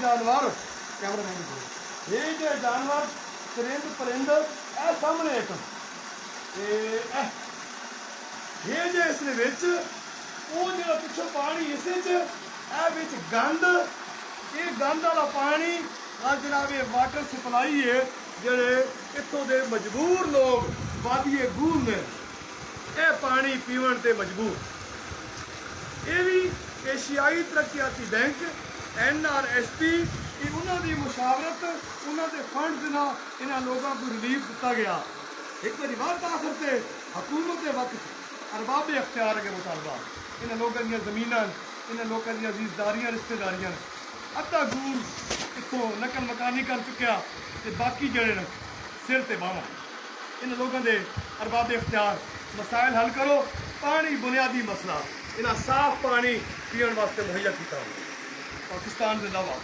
जानवर camera man ये जो जानवर चरिंद परिंद ए सामने एक ये जो इस पिछों पानी इस गंद ये गंद वाला पानी आ जनाब ये वाटर सप्लाई है जेडे इतों के मजबूर लोग वादिए गूल ने यह पानी पीवन ते मजबूर। ये भी एशियाई तरक्याती बैंक NRSP उन्होंने मुशावरत उन्होंने फंड इन्होंने लोगों को रिलीफ दिता गया। एक बार बात आखिर से हुकूमत के वक्त अरबाब अख्तियार के मुतालबा इन लोगों दी जमीन इन लोगों दी अजीजदारियां रिश्तेदारियां अद्धा गूल इतों नकल मकानी कर चुकिया तो बाकी जड़े सिर ते बाहवां इन लोगों के अरबाब अख्तियार मसाइल हल करो। पानी बुनियादी मसला इन्हें साफ पानी पीने वास्ते मुहैया किया। पाकिस्तान जिंदाबाद।